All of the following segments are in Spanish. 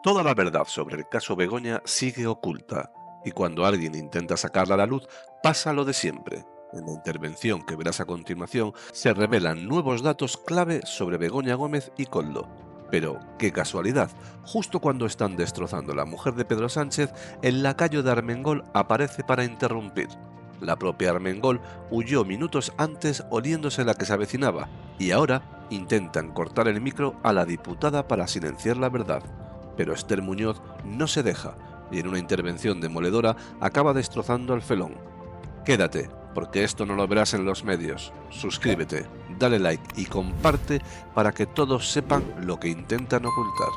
Toda la verdad sobre el caso Begoña sigue oculta, y cuando alguien intenta sacarla a la luz, pasa lo de siempre. En la intervención que verás a continuación, se revelan nuevos datos clave sobre Begoña Gómez y Koldo. Pero, qué casualidad, justo cuando están destrozando la mujer de Pedro Sánchez, el lacayo de Armengol aparece para interrumpir. La propia Armengol huyó minutos antes oliéndose la que se avecinaba, y ahora intentan cortar el micro a la diputada para silenciar la verdad. Pero Esther Muñoz no se deja y en una intervención demoledora acaba destrozando al felón. Quédate, porque esto no lo verás en los medios. Suscríbete, dale like y comparte para que todos sepan lo que intentan ocultar.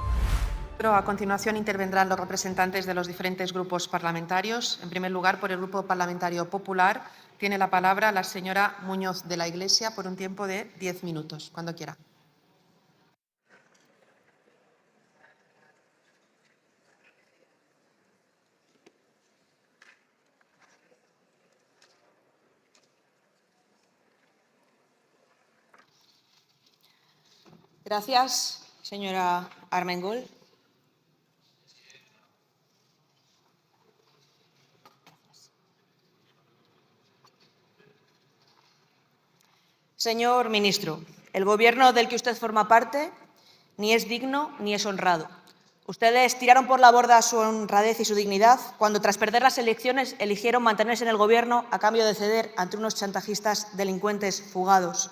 A continuación intervendrán los representantes de los diferentes grupos parlamentarios. En primer lugar, por el Grupo Parlamentario Popular, tiene la palabra la señora Muñoz de la Iglesia por un tiempo de 10 minutos, cuando quiera. Gracias, señora Armengol. Señor ministro, el Gobierno del que usted forma parte ni es digno ni es honrado. Ustedes tiraron por la borda su honradez y su dignidad cuando, tras perder las elecciones, eligieron mantenerse en el Gobierno a cambio de ceder ante unos chantajistas delincuentes fugados.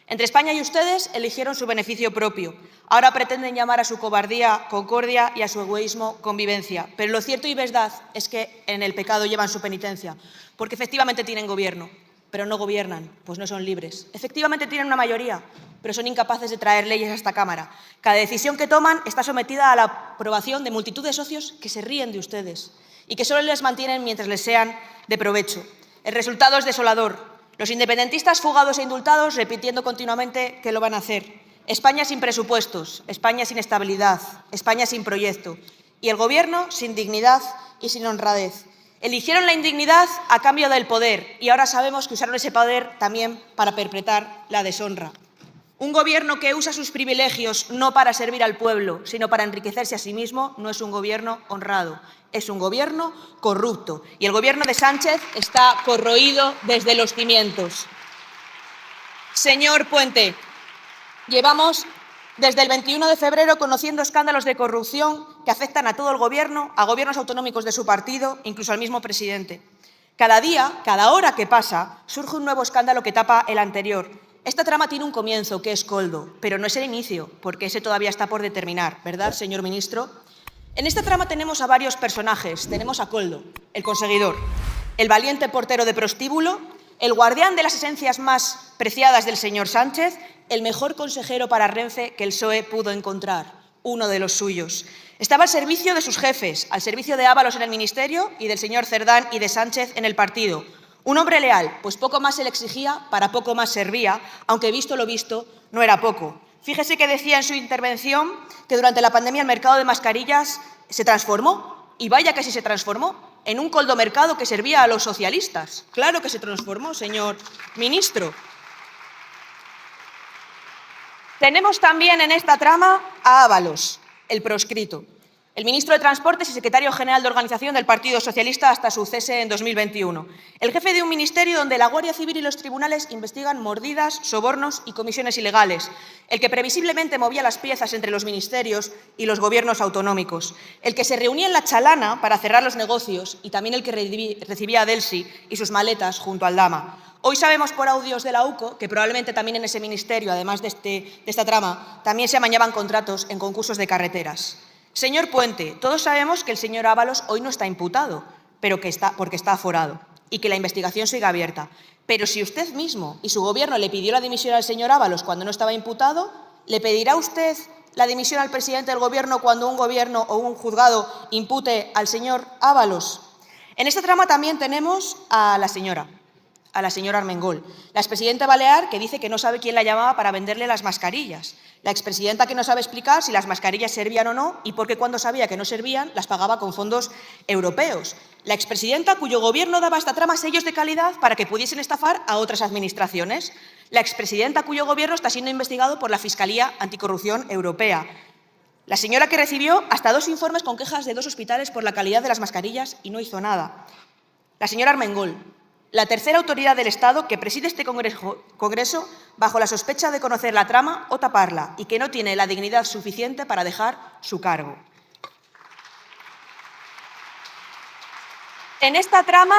Entre España y ustedes eligieron su beneficio propio. Ahora pretenden llamar a su cobardía concordia y a su egoísmo convivencia. Pero lo cierto y verdad es que en el pecado llevan su penitencia, porque efectivamente tienen gobierno, pero no gobiernan, pues no son libres. Efectivamente tienen una mayoría, pero son incapaces de traer leyes a esta Cámara. Cada decisión que toman está sometida a la aprobación de multitud de socios que se ríen de ustedes y que solo les mantienen mientras les sean de provecho. El resultado es desolador. Los independentistas fugados e indultados repitiendo continuamente que lo van a hacer. España sin presupuestos, España sin estabilidad, España sin proyecto. Y el Gobierno sin dignidad y sin honradez. Eligieron la indignidad a cambio del poder y ahora sabemos que usaron ese poder también para perpetrar la deshonra. Un Gobierno que usa sus privilegios no para servir al pueblo, sino para enriquecerse a sí mismo, no es un Gobierno honrado, es un Gobierno corrupto. Y el Gobierno de Sánchez está corroído desde los cimientos. Señor Puente, llevamos desde el 21 de febrero conociendo escándalos de corrupción que afectan a todo el Gobierno, a gobiernos autonómicos de su partido, incluso al mismo presidente. Cada día, cada hora que pasa, surge un nuevo escándalo que tapa el anterior. Esta trama tiene un comienzo, que es Koldo, pero no es el inicio, porque ese todavía está por determinar, ¿verdad, señor ministro? En esta trama tenemos a varios personajes. Tenemos a Koldo, el conseguidor, el valiente portero de prostíbulo, el guardián de las esencias más preciadas del señor Sánchez, el mejor consejero para Renfe que el PSOE pudo encontrar, uno de los suyos. Estaba al servicio de sus jefes, al servicio de Ábalos en el ministerio y del señor Cerdán y de Sánchez en el partido. Un hombre leal, pues poco más se le exigía, para poco más servía, aunque visto lo visto, no era poco. Fíjese que decía en su intervención que durante la pandemia el mercado de mascarillas se transformó, y vaya que sí se transformó, en un coldomercado que servía a los socialistas. Claro que se transformó, señor ministro. Tenemos también en esta trama a Ábalos, el proscrito, el ministro de Transportes y secretario general de organización del Partido Socialista hasta su cese en 2021. El jefe de un ministerio donde la Guardia Civil y los tribunales investigan mordidas, sobornos y comisiones ilegales. El que previsiblemente movía las piezas entre los ministerios y los gobiernos autonómicos. El que se reunía en la Chalana para cerrar los negocios y también el que recibía a Delsi y sus maletas junto al Dama. Hoy sabemos por audios de la UCO que probablemente también en ese ministerio, además de esta trama, también se amañaban contratos en concursos de carreteras. Señor Puente, todos sabemos que el señor Ábalos hoy no está imputado, pero porque está aforado y que la investigación sigue abierta. Pero si usted mismo y su Gobierno le pidió la dimisión al señor Ábalos cuando no estaba imputado, ¿le pedirá usted la dimisión al presidente del Gobierno cuando un Gobierno o un juzgado impute al señor Ábalos? En esta trama también tenemos a la señora Armengol, la expresidenta balear que dice que no sabe quién la llamaba para venderle las mascarillas, la expresidenta que no sabe explicar si las mascarillas servían o no y por qué cuando sabía que no servían las pagaba con fondos europeos, la expresidenta cuyo Gobierno daba a esta trama sellos de calidad para que pudiesen estafar a otras administraciones, la expresidenta cuyo Gobierno está siendo investigado por la Fiscalía Anticorrupción Europea, La señora que recibió hasta 2 informes con quejas de 2 hospitales por la calidad de las mascarillas y no hizo nada. La señora Armengol, la tercera autoridad del Estado que preside este Congreso bajo la sospecha de conocer la trama o taparla y que no tiene la dignidad suficiente para dejar su cargo. En esta trama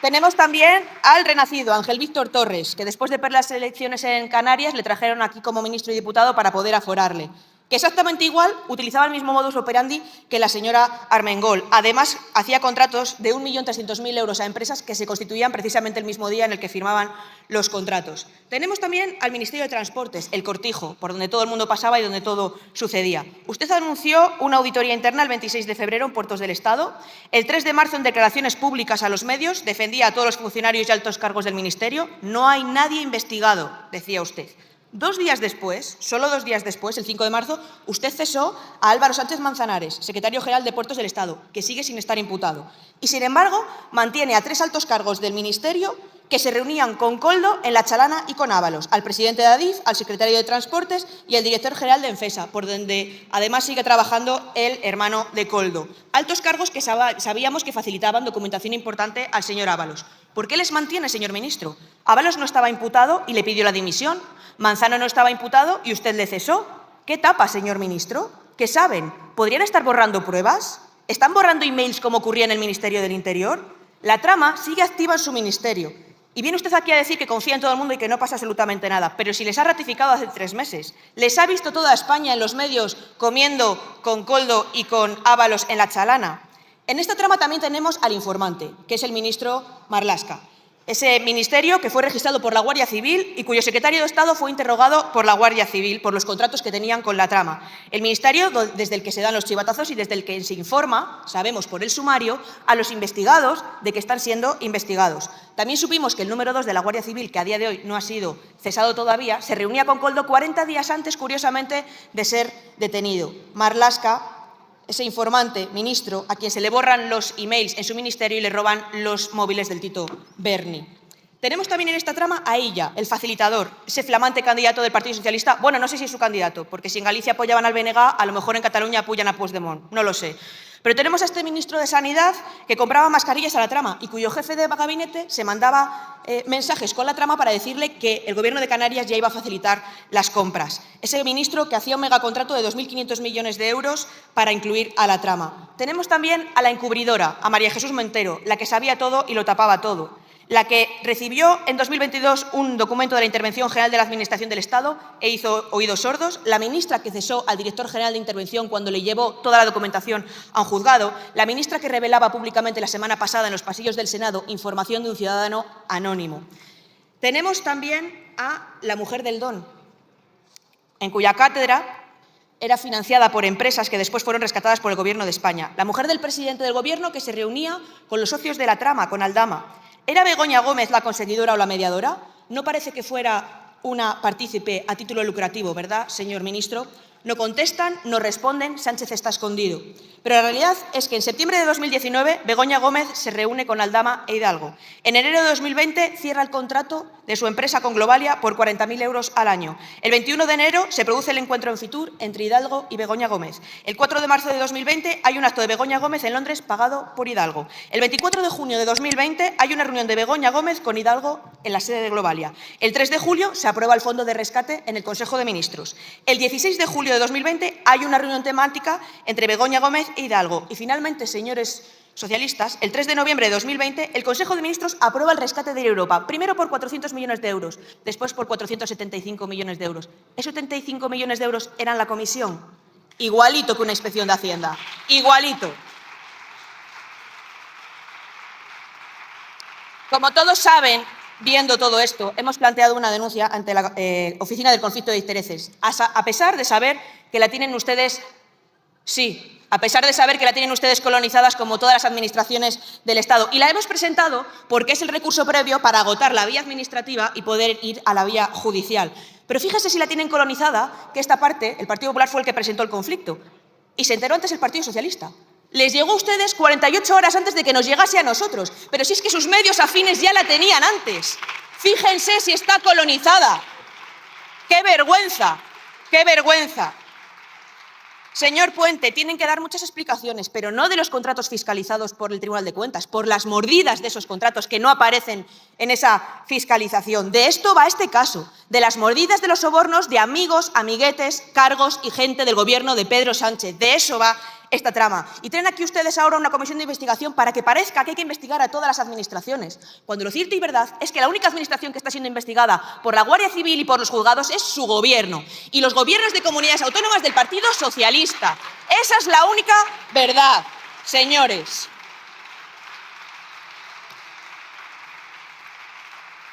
tenemos también al renacido Ángel Víctor Torres, que después de perder las elecciones en Canarias le trajeron aquí como ministro y diputado para poder aforarle, que exactamente igual utilizaba el mismo modus operandi que la señora Armengol. Además, hacía contratos de 1.300.000 euros a empresas que se constituían precisamente el mismo día en el que firmaban los contratos. Tenemos también al Ministerio de Transportes, el cortijo, por donde todo el mundo pasaba y donde todo sucedía. Usted anunció una auditoría interna el 26 de febrero en Puertos del Estado. El 3 de marzo, en declaraciones públicas a los medios, defendía a todos los funcionarios y altos cargos del Ministerio. No hay nadie investigado, decía usted. 2 días después, solo 2 días después, el 5 de marzo, usted cesó a Álvaro Sánchez Manzanares, secretario general de Puertos del Estado, que sigue sin estar imputado. Y, sin embargo, mantiene a 3 altos cargos del Ministerio que se reunían con Koldo en La Chalana y con Ábalos, al presidente de Adif, al secretario de Transportes y al director general de Enfesa, por donde además sigue trabajando el hermano de Koldo. Altos cargos que sabíamos que facilitaban documentación importante al señor Ábalos. ¿Por qué les mantiene, señor ministro? Ábalos no estaba imputado y le pidió la dimisión. Manzano no estaba imputado y usted le cesó. ¿Qué tapa, señor ministro? ¿Qué saben? ¿Podrían estar borrando pruebas? ¿Están borrando emails como ocurría en el Ministerio del Interior? La trama sigue activa en su ministerio. Y viene usted aquí a decir que confía en todo el mundo y que no pasa absolutamente nada. Pero si les ha ratificado hace 3 meses, les ha visto toda España en los medios comiendo con Koldo y con Ábalos en La Chalana. En esta trama también tenemos al informante, que es el ministro Marlaska. Ese ministerio que fue registrado por la Guardia Civil y cuyo secretario de Estado fue interrogado por la Guardia Civil por los contratos que tenían con la trama. El ministerio desde el que se dan los chivatazos y desde el que se informa, sabemos por el sumario, a los investigados de que están siendo investigados. También supimos que el número 2 de la Guardia Civil, que a día de hoy no ha sido cesado todavía, se reunía con Koldo 40 días antes, curiosamente, de ser detenido. Marlaska, ese informante, ministro, a quien se le borran los emails en su ministerio y le roban los móviles del Tito Berni. Tenemos también en esta trama a ella, el facilitador, ese flamante candidato del Partido Socialista. Bueno, no sé si es su candidato, porque si en Galicia apoyaban al BNG, a lo mejor en Cataluña apoyan a Puigdemont, no lo sé. Pero tenemos a este ministro de Sanidad que compraba mascarillas a la trama y cuyo jefe de gabinete se mandaba mensajes con la trama para decirle que el Gobierno de Canarias ya iba a facilitar las compras. Ese ministro que hacía un megacontrato de 2.500 millones de euros para incluir a la trama. Tenemos también a la encubridora, a María Jesús Montero, la que sabía todo y lo tapaba todo. La que recibió en 2022 un documento de la Intervención General de la Administración del Estado e hizo oídos sordos, la ministra que cesó al director general de Intervención cuando le llevó toda la documentación a un juzgado, la ministra que revelaba públicamente la semana pasada en los pasillos del Senado información de un ciudadano anónimo. Tenemos también a la mujer del Don, en cuya cátedra era financiada por empresas que después fueron rescatadas por el Gobierno de España. La mujer del presidente del Gobierno que se reunía con los socios de la trama, con Aldama. ¿Era Begoña Gómez la conseguidora o la mediadora? No parece que fuera una partícipe a título lucrativo, ¿verdad, señor ministro? No contestan, no responden, Sánchez está escondido. Pero la realidad es que en septiembre de 2019 Begoña Gómez se reúne con Aldama e Hidalgo. En enero de 2020 cierra el contrato de su empresa con Globalia por 40.000 euros al año. El 21 de enero se produce el encuentro en Fitur entre Hidalgo y Begoña Gómez. El 4 de marzo de 2020 hay un acto de Begoña Gómez en Londres pagado por Hidalgo. El 24 de junio de 2020 hay una reunión de Begoña Gómez con Hidalgo en la sede de Globalia. El 3 de julio se aprueba el fondo de rescate en el Consejo de Ministros. El 16 de julio de 2020 hay una reunión temática entre Begoña Gómez e Hidalgo. Y finalmente, señores socialistas, el 3 de noviembre de 2020 el Consejo de Ministros aprueba el rescate de Europa, primero por 400 millones de euros, después por 475 millones de euros. ¿Esos 75 millones de euros eran la comisión? Igualito que una inspección de Hacienda, igualito. Como todos saben, viendo todo esto, hemos planteado una denuncia ante la Oficina del Conflicto de Intereses, a pesar de saber que la tienen ustedes, sí, a pesar de saber que la tienen ustedes colonizadas como todas las administraciones del Estado. Y la hemos presentado porque es el recurso previo para agotar la vía administrativa y poder ir a la vía judicial. Pero fíjese si la tienen colonizada, que esta parte, el Partido Popular fue el que presentó el conflicto. Y se enteró antes el Partido Socialista. Les llegó a ustedes 48 horas antes de que nos llegase a nosotros. Pero si es que sus medios afines ya la tenían antes. Fíjense si está colonizada. ¡Qué vergüenza! ¡Qué vergüenza! Señor Puente, tienen que dar muchas explicaciones, pero no de los contratos fiscalizados por el Tribunal de Cuentas, por las mordidas de esos contratos que no aparecen en esa fiscalización. De esto va este caso, de las mordidas de los sobornos de amigos, amiguetes, cargos y gente del Gobierno de Pedro Sánchez. De eso va esta trama. Y traen aquí ustedes ahora una comisión de investigación para que parezca que hay que investigar a todas las administraciones, cuando lo cierto y verdad es que la única administración que está siendo investigada por la Guardia Civil y por los juzgados es su gobierno y los gobiernos de comunidades autónomas del Partido Socialista. Esa es la única verdad, señores.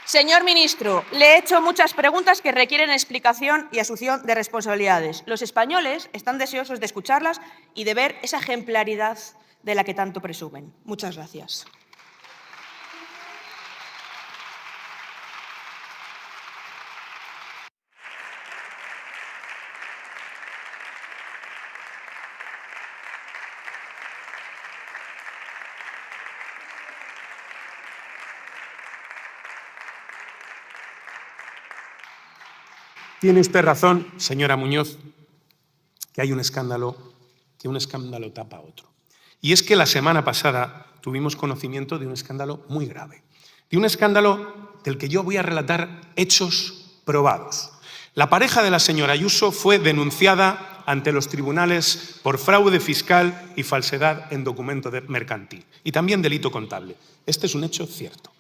Señor ministro, le he hecho muchas preguntas que requieren explicación y asunción de responsabilidades. Los españoles están deseosos de escucharlas y de ver esa ejemplaridad de la que tanto presumen. Muchas gracias. Tiene usted razón, señora Muñoz, que hay un escándalo, que un escándalo tapa a otro. Y es que la semana pasada tuvimos conocimiento de un escándalo muy grave, de un escándalo del que yo voy a relatar hechos probados. La pareja de la señora Ayuso fue denunciada ante los tribunales por fraude fiscal y falsedad en documento mercantil, y también delito contable. Este es un hecho cierto.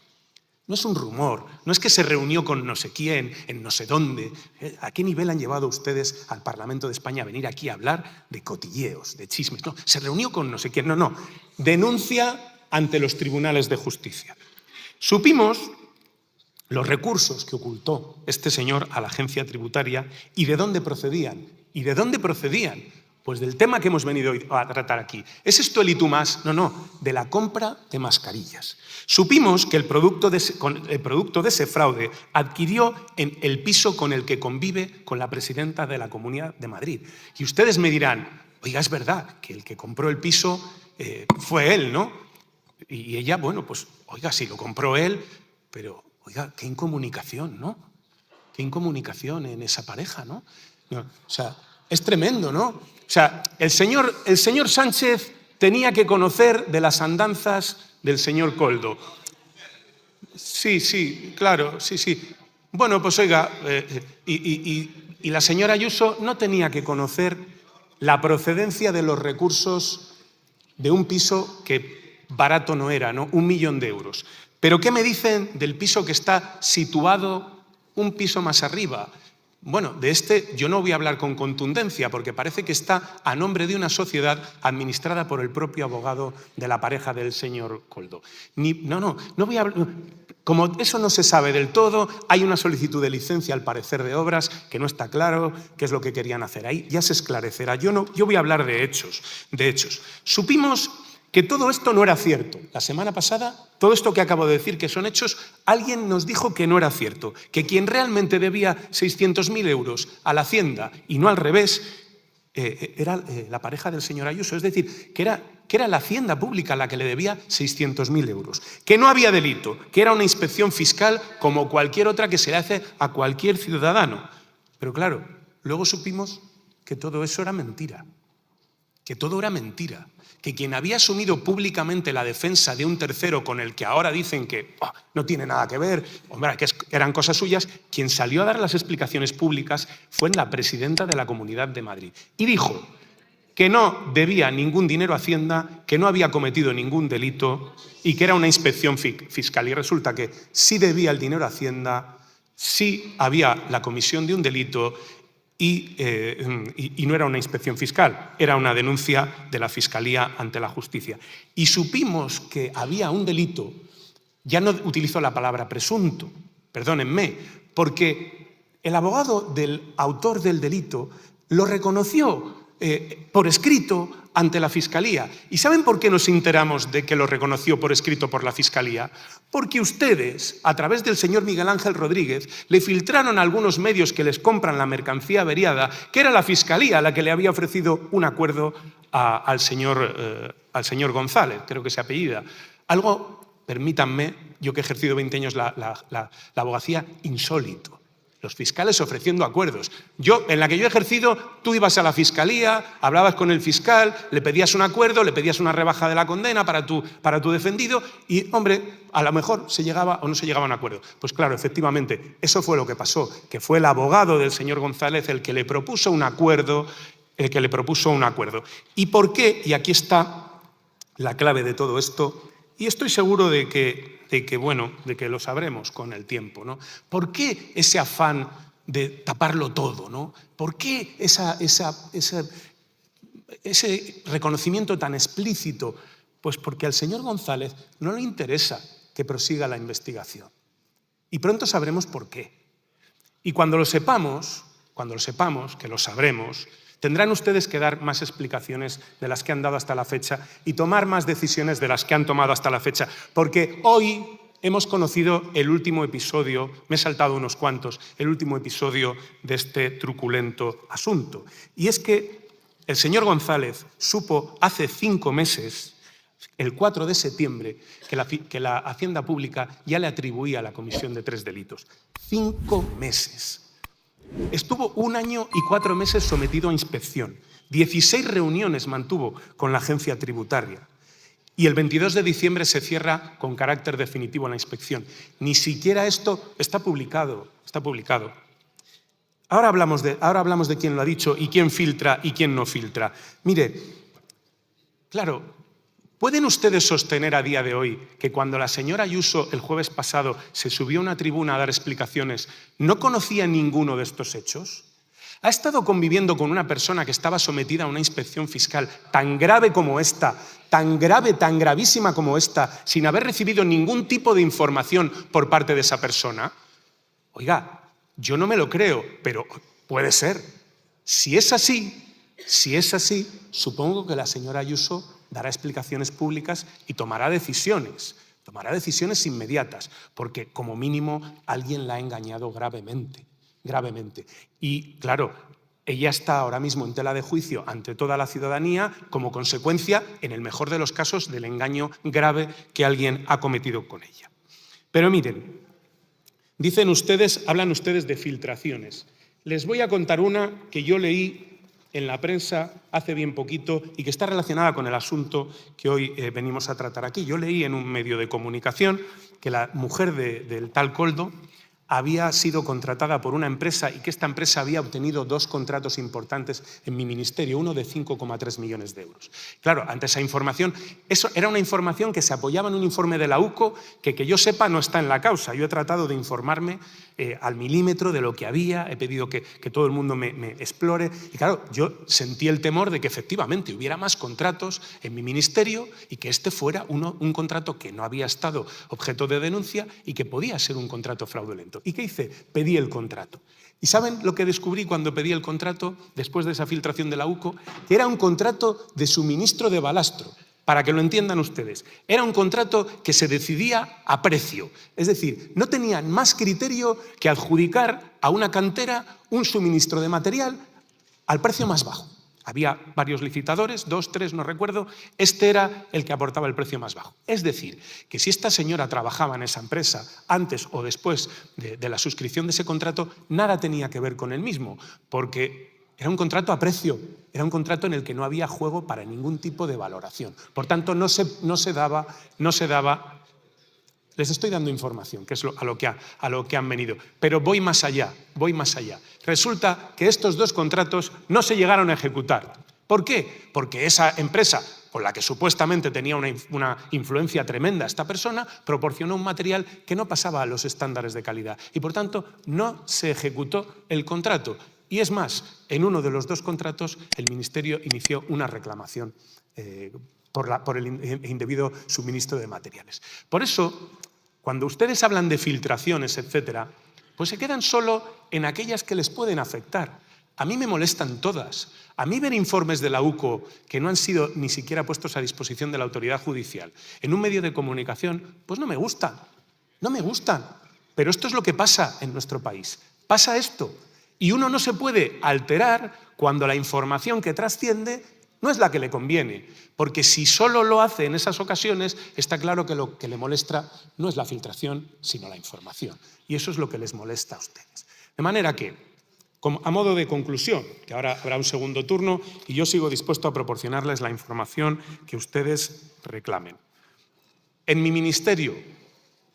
No es un rumor, no es que se reunió con no sé quién, en no sé dónde. ¿A qué nivel han llevado ustedes al Parlamento de España a venir aquí a hablar de cotilleos, de chismes? No, se reunió con no sé quién, no. Denuncia ante los tribunales de justicia. Supimos los recursos que ocultó este señor a la agencia tributaria y de dónde procedían. ¿Y de dónde procedían? Pues del tema que hemos venido a tratar aquí. ¿Es esto el y tú más? No, de la compra de mascarillas. Supimos que el producto de ese fraude adquirió en el piso con el que convive con la presidenta de la Comunidad de Madrid. Y ustedes me dirán, oiga, es verdad que el que compró el piso fue él, ¿no? Y ella, bueno, pues, oiga, sí, lo compró él, pero, oiga, qué incomunicación, ¿no? Qué incomunicación en esa pareja, ¿no? O sea, es tremendo, ¿no? O sea, el señor Sánchez tenía que conocer de las andanzas del señor Koldo. Sí, claro, sí. Bueno, pues oiga, y la señora Ayuso no tenía que conocer la procedencia de los recursos de un piso que barato no era, ¿no? 1 millón de euros. Pero ¿qué me dicen del piso que está situado un piso más arriba? Bueno, de este yo no voy a hablar con contundencia porque parece que está a nombre de una sociedad administrada por el propio abogado de la pareja del señor Koldo. No voy a hablar. Como eso no se sabe del todo, hay una solicitud de licencia al parecer de obras que no está claro qué es lo que querían hacer ahí. Ya se esclarecerá. Yo voy a hablar de hechos. Supimos que todo esto no era cierto. La semana pasada, todo esto que acabo de decir que son hechos, alguien nos dijo que no era cierto, que quien realmente debía 600.000 euros a la Hacienda y no al revés, era la pareja del señor Ayuso. Es decir, que era la Hacienda Pública la que le debía 600.000 euros. Que no había delito, que era una inspección fiscal como cualquier otra que se le hace a cualquier ciudadano. Pero claro, luego supimos que todo eso era mentira. Que todo era mentira, que quien había asumido públicamente la defensa de un tercero con el que ahora dicen que no tiene nada que ver, hombre, que eran cosas suyas, quien salió a dar las explicaciones públicas fue la presidenta de la Comunidad de Madrid. Y dijo que no debía ningún dinero a Hacienda, que no había cometido ningún delito y que era una inspección fiscal. Y resulta que sí debía el dinero a Hacienda, sí había la comisión de un delito y no era una inspección fiscal, era una denuncia de la Fiscalía ante la justicia. Y supimos que había un delito, ya no utilizo la palabra presunto, perdónenme, porque el abogado del autor del delito lo reconoció por escrito ante la Fiscalía. ¿Y saben por qué nos enteramos de que lo reconoció por escrito por la Fiscalía? Porque ustedes, a través del señor Miguel Ángel Rodríguez, le filtraron a algunos medios que les compran la mercancía averiada, que era la Fiscalía la que le había ofrecido un acuerdo al señor González, creo que se apellida. Algo, permítanme, yo que he ejercido 20 años la abogacía, insólito. Los fiscales ofreciendo acuerdos. En la que yo he ejercido, tú ibas a la fiscalía, hablabas con el fiscal, le pedías un acuerdo, le pedías una rebaja de la condena para tu defendido y, hombre, a lo mejor se llegaba o no se llegaba a un acuerdo. Pues claro, efectivamente, eso fue lo que pasó, que fue el abogado del señor González el que le propuso un acuerdo, ¿Y por qué? Y aquí está la clave de todo esto, y estoy seguro de que lo sabremos con el tiempo, ¿no? ¿Por qué ese afán de taparlo todo, ¿no? ¿Por qué ese reconocimiento tan explícito? Pues porque al señor González no le interesa que prosiga la investigación. Y pronto sabremos por qué. Y cuando lo sepamos, que lo sabremos, tendrán ustedes que dar más explicaciones de las que han dado hasta la fecha y tomar más decisiones de las que han tomado hasta la fecha. Porque hoy hemos conocido el último episodio, me he saltado unos cuantos, el último episodio de este truculento asunto. Y es que el señor González supo hace 5 meses, el 4 de septiembre, que la Hacienda Pública ya le atribuía la comisión de 3 delitos. 5 meses. Estuvo 1 año y 4 meses sometido a inspección. 16 reuniones mantuvo con la agencia tributaria. Y el 22 de diciembre se cierra con carácter definitivo la inspección. Ni siquiera esto está publicado. Ahora hablamos de quién lo ha dicho y quién filtra y quién no filtra. Mire, claro, ¿pueden ustedes sostener a día de hoy que cuando la señora Ayuso el jueves pasado se subió a una tribuna a dar explicaciones, no conocía ninguno de estos hechos? ¿Ha estado conviviendo con una persona que estaba sometida a una inspección fiscal tan grave como esta, tan grave, tan gravísima como esta, sin haber recibido ningún tipo de información por parte de esa persona? Oiga, yo no me lo creo, pero puede ser. Si es así, supongo que la señora Ayuso dará explicaciones públicas y tomará decisiones inmediatas, porque como mínimo alguien la ha engañado gravemente. Y claro, ella está ahora mismo en tela de juicio ante toda la ciudadanía como consecuencia, en el mejor de los casos, del engaño grave que alguien ha cometido con ella. Pero miren, hablan ustedes de filtraciones. Les voy a contar una que yo leí en la prensa hace bien poquito y que está relacionada con el asunto que hoy venimos a tratar aquí. Yo leí en un medio de comunicación que la mujer del tal Koldo había sido contratada por una empresa y que esta empresa había obtenido 2 contratos importantes en mi ministerio, uno de 5,3 millones de euros. Claro, ante esa información, eso era una información que se apoyaba en un informe de la UCO que yo sepa no está en la causa. Yo he tratado de informarme al milímetro de lo que había, he pedido que todo el mundo me explore y claro, yo sentí el temor de que efectivamente hubiera más contratos en mi ministerio y que este fuera un contrato que no había estado objeto de denuncia y que podía ser un contrato fraudulento. ¿Y qué hice? Pedí el contrato. ¿Y saben lo que descubrí cuando pedí el contrato, después de esa filtración de la UCO? Que era un contrato de suministro de balastro. Para que lo entiendan ustedes, era un contrato que se decidía a precio. Es decir, no tenían más criterio que adjudicar a una cantera un suministro de material al precio más bajo. Había varios licitadores, 2, 3, no recuerdo, este era el que aportaba el precio más bajo. Es decir, que si esta señora trabajaba en esa empresa antes o después de la suscripción de ese contrato, nada tenía que ver con el mismo, porque era un contrato a precio, era un contrato en el que no había juego para ningún tipo de valoración. Por tanto, no se daba. Les estoy dando información, que es a lo que han venido. Pero voy más allá. Resulta que estos 2 contratos no se llegaron a ejecutar. ¿Por qué? Porque esa empresa, con la que supuestamente tenía una influencia tremenda esta persona, proporcionó un material que no pasaba a los estándares de calidad. Y por tanto, no se ejecutó el contrato. Y es más, en uno de los 2 contratos, el Ministerio inició una reclamación por el indebido suministro de materiales. Por eso, cuando ustedes hablan de filtraciones, etcétera, pues se quedan solo en aquellas que les pueden afectar. A mí me molestan todas. A mí ver informes de la UCO que no han sido ni siquiera puestos a disposición de la autoridad judicial en un medio de comunicación, pues no me gustan. Pero esto es lo que pasa en nuestro país. Pasa esto. Y uno no se puede alterar cuando la información que trasciende no es la que le conviene, porque si solo lo hace en esas ocasiones, está claro que lo que le molesta no es la filtración, sino la información. Y eso es lo que les molesta a ustedes. De manera que, a modo de conclusión, que ahora habrá un segundo turno y yo sigo dispuesto a proporcionarles la información que ustedes reclamen. En mi ministerio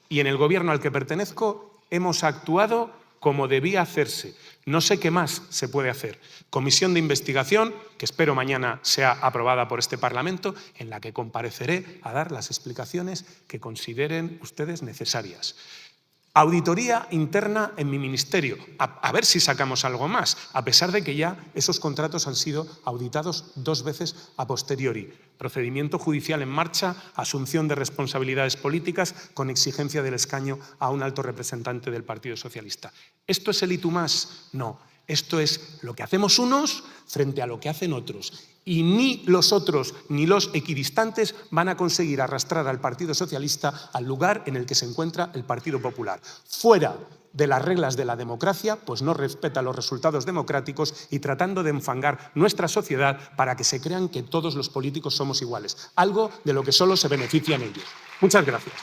y en el Gobierno al que pertenezco hemos actuado como debía hacerse. No sé qué más se puede hacer. Comisión de investigación, que espero mañana sea aprobada por este Parlamento, en la que compareceré a dar las explicaciones que consideren ustedes necesarias. Auditoría interna en mi ministerio, a ver si sacamos algo más, a pesar de que ya esos contratos han sido auditados 2 veces a posteriori. Procedimiento judicial en marcha, asunción de responsabilidades políticas con exigencia del escaño a un alto representante del Partido Socialista. ¿Esto es el y tú más? No. Esto es lo que hacemos unos frente a lo que hacen otros. Y ni los otros ni los equidistantes van a conseguir arrastrar al Partido Socialista al lugar en el que se encuentra el Partido Popular. Fuera de las reglas de la democracia, pues no respeta los resultados democráticos y tratando de enfangar nuestra sociedad para que se crean que todos los políticos somos iguales, algo de lo que solo se benefician ellos. Muchas gracias.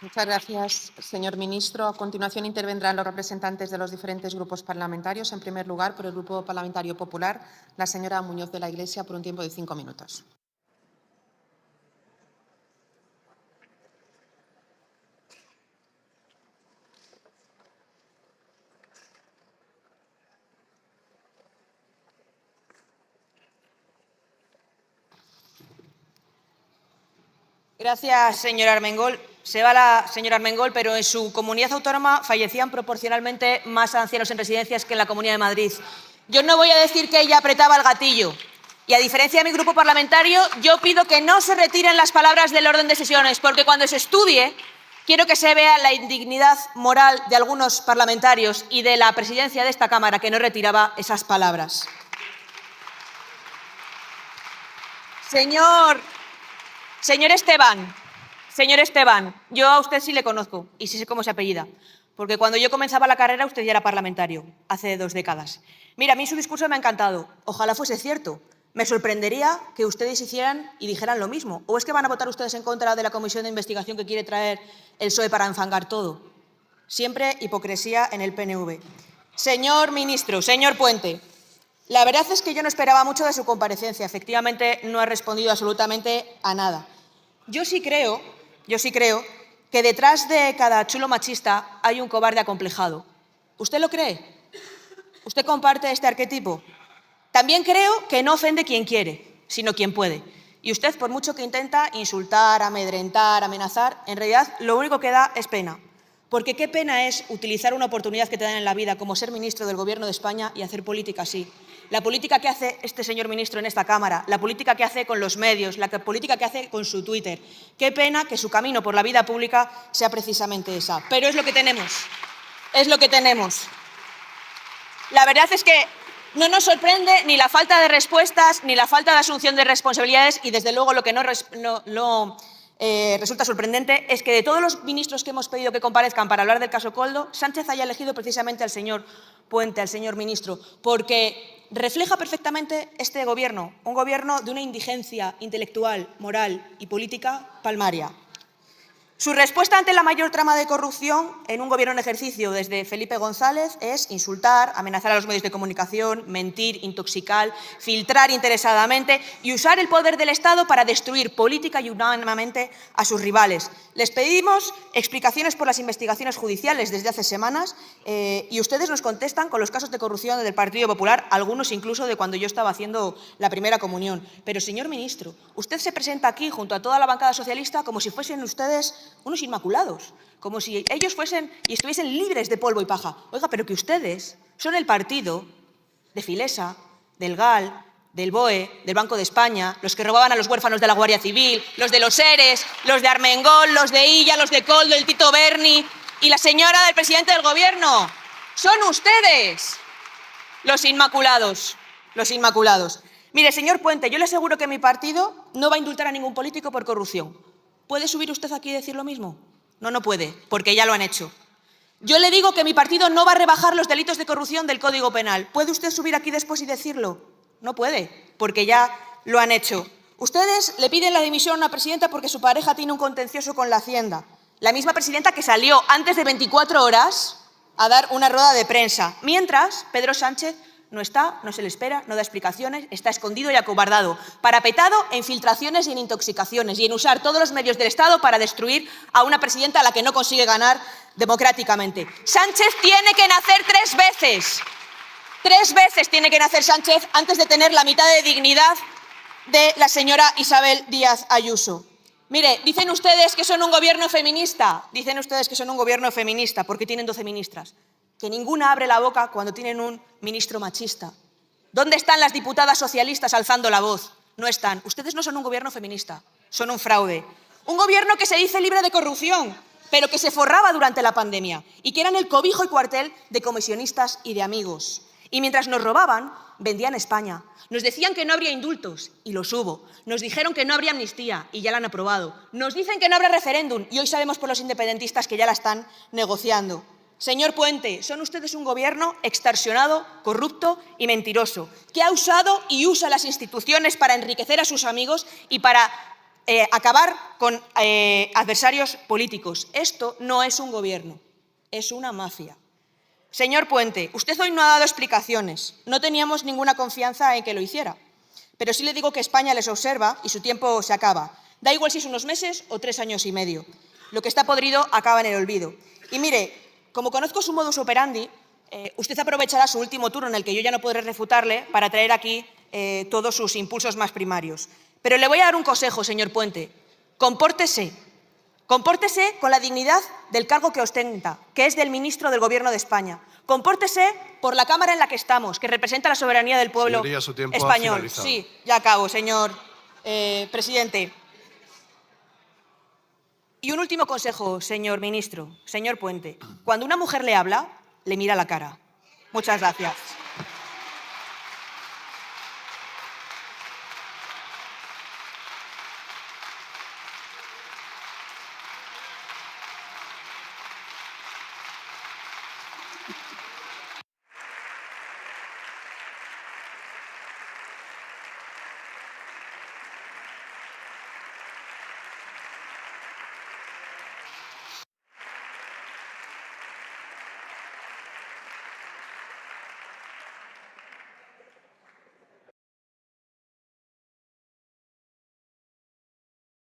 Muchas gracias, señor ministro. A continuación intervendrán los representantes de los diferentes grupos parlamentarios. En primer lugar, por el Grupo Parlamentario Popular, la señora Muñoz de la Iglesia, por un tiempo de 5 minutos. Gracias, señora Armengol. Se va la señora Armengol, pero en su comunidad autónoma fallecían proporcionalmente más ancianos en residencias que en la Comunidad de Madrid. Yo no voy a decir que ella apretaba el gatillo. Y a diferencia de mi grupo parlamentario, yo pido que no se retiren las palabras del orden de sesiones, porque cuando se estudie, quiero que se vea la indignidad moral de algunos parlamentarios y de la presidencia de esta Cámara, que no retiraba esas palabras. Señor Esteban, yo a usted sí le conozco y sí sé cómo se apellida, porque cuando yo comenzaba la carrera usted ya era parlamentario, hace 2 décadas. Mira, a mí su discurso me ha encantado, ojalá fuese cierto. Me sorprendería que ustedes hicieran y dijeran lo mismo. ¿O es que van a votar ustedes en contra de la comisión de investigación que quiere traer el PSOE para enfangar todo? Siempre hipocresía en el PNV. Señor ministro, señor Puente, la verdad es que yo no esperaba mucho de su comparecencia. Efectivamente, no ha respondido absolutamente a nada. Yo sí creo que detrás de cada chulo machista hay un cobarde acomplejado. ¿Usted lo cree? ¿Usted comparte este arquetipo? También creo que no ofende quien quiere, sino quien puede. Y usted, por mucho que intenta insultar, amedrentar, amenazar, en realidad lo único que da es pena. Porque qué pena es utilizar una oportunidad que te dan en la vida como ser ministro del Gobierno de España y hacer política así. La política que hace este señor ministro en esta Cámara, la política que hace con los medios, la política que hace con su Twitter. Qué pena que su camino por la vida pública sea precisamente esa. Pero es lo que tenemos. Es lo que tenemos. La verdad es que no nos sorprende ni la falta de respuestas ni la falta de asunción de responsabilidades y, desde luego, lo que no resulta sorprendente es que de todos los ministros que hemos pedido que comparezcan para hablar del caso Koldo, Sánchez haya elegido precisamente al señor Puente, al señor ministro, porque refleja perfectamente este gobierno, un gobierno de una indigencia intelectual, moral y política palmaria. Su respuesta ante la mayor trama de corrupción en un gobierno en ejercicio desde Felipe González es insultar, amenazar a los medios de comunicación, mentir, intoxicar, filtrar interesadamente y usar el poder del Estado para destruir política y humanamente a sus rivales. Les pedimos explicaciones por las investigaciones judiciales desde hace semanas y ustedes nos contestan con los casos de corrupción del Partido Popular, algunos incluso de cuando yo estaba haciendo la primera comunión. Pero, señor ministro, usted se presenta aquí junto a toda la bancada socialista como si fuesen ustedes unos inmaculados, como si ellos fuesen y estuviesen libres de polvo y paja. Oiga, pero que ustedes son el partido de Filesa, del GAL, del BOE, del Banco de España, los que robaban a los huérfanos de la Guardia Civil, los de los ERES, los de Armengol, los de Illa, los de Koldo, el Tito Berni y la señora del presidente del Gobierno. Son ustedes los inmaculados, los inmaculados. Mire, señor Puente, yo le aseguro que mi partido no va a indultar a ningún político por corrupción. ¿Puede subir usted aquí y decir lo mismo? No, no puede, porque ya lo han hecho. Yo le digo que mi partido no va a rebajar los delitos de corrupción del Código Penal. ¿Puede usted subir aquí después y decirlo? No puede, porque ya lo han hecho. Ustedes le piden la dimisión a una presidenta porque su pareja tiene un contencioso con la Hacienda. La misma presidenta que salió antes de 24 horas a dar una rueda de prensa. Mientras, Pedro Sánchez no está, no se le espera, no da explicaciones, está escondido y acobardado, parapetado en filtraciones y en intoxicaciones y en usar todos los medios del Estado para destruir a una presidenta a la que no consigue ganar democráticamente. Sánchez tiene que nacer 3 veces. 3 veces tiene que nacer Sánchez antes de tener la mitad de dignidad de la señora Isabel Díaz Ayuso. Mire, dicen ustedes que son un gobierno feminista. Dicen ustedes que son un gobierno feminista porque tienen 12 ministras. Que ninguna abre la boca cuando tienen un ministro machista. ¿Dónde están las diputadas socialistas alzando la voz? No están. Ustedes no son un gobierno feminista, son un fraude. Un gobierno que se dice libre de corrupción, pero que se forraba durante la pandemia y que eran el cobijo y cuartel de comisionistas y de amigos. Y mientras nos robaban, vendían España. Nos decían que no habría indultos, y los hubo. Nos dijeron que no habría amnistía, y ya la han aprobado. Nos dicen que no habrá referéndum, y hoy sabemos por los independentistas que ya la están negociando. Señor Puente, son ustedes un gobierno extorsionado, corrupto y mentiroso, que ha usado y usa las instituciones para enriquecer a sus amigos y para acabar con adversarios políticos. Esto no es un gobierno, es una mafia. Señor Puente, usted hoy no ha dado explicaciones. No teníamos ninguna confianza en que lo hiciera. Pero sí le digo que España les observa y su tiempo se acaba. Da igual si es unos meses o 3 años y medio. Lo que está podrido acaba en el olvido. Y mire, como conozco su modus operandi, usted aprovechará su último turno, en el que yo ya no podré refutarle, para traer aquí todos sus impulsos más primarios. Pero le voy a dar un consejo, señor Puente. Compórtese. Compórtese con la dignidad del cargo que ostenta, que es del ministro del Gobierno de España. Compórtese por la Cámara en la que estamos, que representa la soberanía del pueblo Señoría, su tiempo español. ha finalizado. Sí, ya acabo, señor presidente. Y un último consejo, señor ministro, señor Puente. Cuando una mujer le habla, le mira la cara. Muchas gracias.